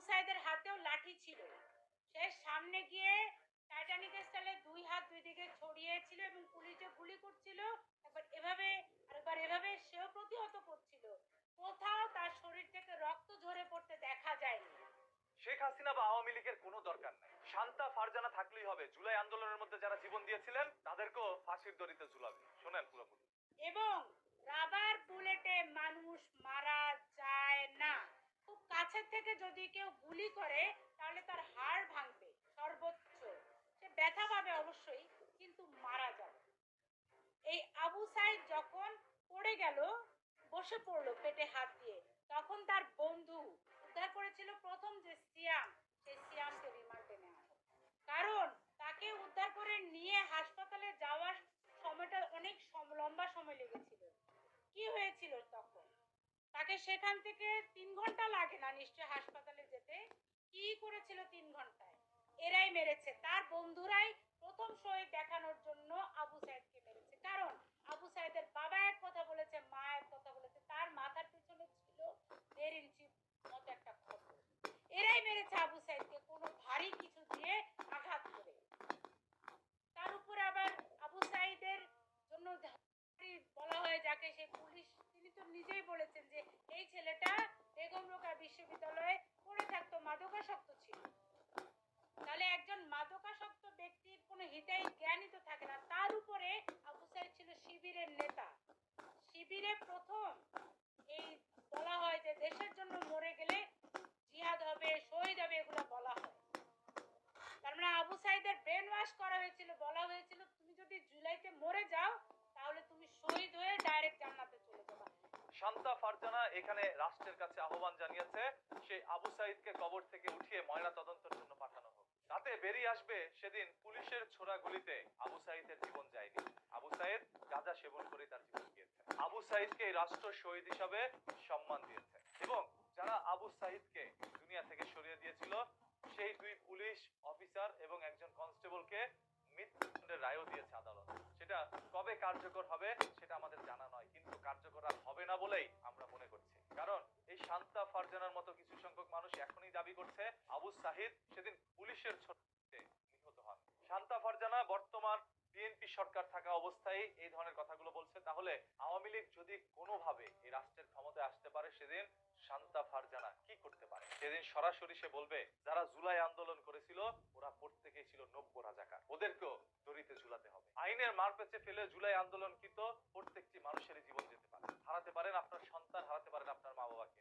সাইদের হাতেও লাঠি ছিল। সে সামনে গিয়ে টাইটানিক স্টাইলে দুই হাত দুই দিকে ছড়িয়েছিল এবং পুলিশে গুলি করছিল। একবার এভাবে আরেকবার এভাবে সেও প্রতিহত করছিল। কোথাও তার শরীর থেকে রক্ত ঝরে পড়তে দেখা যায়নি। শেখ হাসিনা বা আওয়ামী লীগের কোনো দরকার নাই। শান্তা ফারজানা থাকলেই হবে। জুলাই আন্দোলনের মধ্যে যারা জীবন দিয়েছিলেন তাদেরকেও ফাঁসির দড়িতে ঝুলাবে। শোনেন পুরোপুরি। এবং রাবার বুলেটে মানুষ মারা যায় না। খুব কাছের থেকে যদি কেউ গুলি করে তাহলে তার হাড় ভাঙবে সর্বোচ্চ, সে ব্যথা পাবে অবশ্যই, কিন্তু মারা যাবে। এই আবু সাইদ যখন পড়ে গেল, বসে পড়লো পেটে হাত দিয়ে, তখন তার বন্ধু উদ্ধার করেছিল প্রথম যে সিয়াম, সেই সিয়ামকে রিমান্ডে নেওয়া হয়। কারণ তাকে উদ্ধার করে নিয়ে হাসপাতালে যাওয়ার সময়টা অনেক লম্বা সময় লেগেছিল। কি হয়েছিল তখন? তাকে সেখান থেকে 3 ঘন্টা লাগে না নিশ্চয় হাসপাতালে যেতে। কি করেছিল 3 ঘন্টায়? এরাই মেরেছে, তার বন্ধুরাই প্রথম শহীদ দেখানোর জন্য আবু সাইদকে মেরেছে। কারণ আবু সাইদের বাবা এক কথা বলেছে, মা এক কথা বলেছে, তার মাথার পিছনে ছিল 1.5 ইঞ্চি মতো একটা খবর। এরাই মেরেছে আবু সাইদকে কোনো ভারী কিছু দিয়ে আঘাত করে। তার উপরে আবার আবু সাইদের জন্য বলা হয় যাকে, সে পুলিশ, তিনি তো নিজেই বলেছেন যে এই ছেলেটা বেগম রোকেয়া বিশ্ববিদ্যালয়ে পড়ে থাকতো, মাদকাসক্ত ছিল। তাহলে একজন মাদকাসক্ত ব্যক্তির কোনো হিতাই জ্ঞানই তো থাকে না। তার উপরে আবু সাইদ ছিল শিবিরের নেতা। শিবিরে প্রথম এই বলা হয় যে দেশের জন্য মরে গেলে জিহাদ হবে, শহীদ হবে, এগুলো বলা হয়। তার মানে আবু সাইদের ব্রেন ওয়াশ করা হয়েছিল, বলা হয়েছিল তুমি যদি জুলাইতে মরে যাও তাহলে তুমি শহীদ হয়ে ডাইরেক্ট জান্নাতে চলে যাবে। শান্তা ফারজানা এখানে রাষ্ট্রের কাছে আহ্বান জানিয়েছে সেই আবু সাইদকে কবর থেকে উঠিয়ে ময়না তদন্তের জন্য পাঠানো হোক। তাতে বেরিয়ে আসবে সেদিন পুলিশের ছোড়া গুলিতে আবু সাইদের জীবন যায়নি। আবু সাইদ গাঁজা সেবন করে তার জীবন গিয়েছে। আবু সাইদকে রাষ্ট্র শহীদ হিসাবে সম্মান দিয়েছে এবং যারা আবু সাইদকে দুনিয়া থেকে সরিয়ে দিয়েছিল সেই 2 পুলিশ অফিসার এবং একজন কনস্টেবলকে মৃত্যুদণ্ডের রায়ও দিয়েছে আদালত। সেটা কবে কার্যকর হবে সেটা আমাদের জানা নয়, কিন্তু কার্যকর হবে না বলেই আমরা মনে করছি। কারণ এই শান্তা ফারজানার মতো কিছু সংখ্যক মানুষ এখনই দাবি করছে আবু সাহিদ সেদিন পুলিশের ছোটে নিহত হন। শান্তা ফারজানা বর্তমান বিএনপি সরকার থাকা অবস্থায় এই ধরনের কথাগুলো বলছে। তাহলে আওয়ামী লীগ যদি কোনোভাবে এই রাষ্ট্রের ক্ষমতায় আসতে পারে সেদিন শান্তা ফারজানা কি করতে পারে? সেদিন সরাসরি সে বলবে যারা জুলাই আন্দোলন করেছিল ওরা প্রত্যেকেই ছিল নব্য রাজাকার, ওদেরকেও দড়িতে ঝুলাতে হবে। আইনের মার পেছে ফেলে জুলাই আন্দোলনকৃত প্রত্যেকটি মানুষেরই জীবন যেতে পারে। হারাতে পারেন আপনার সন্তান, হারাতে পারেন আপনার মা বাবাকে।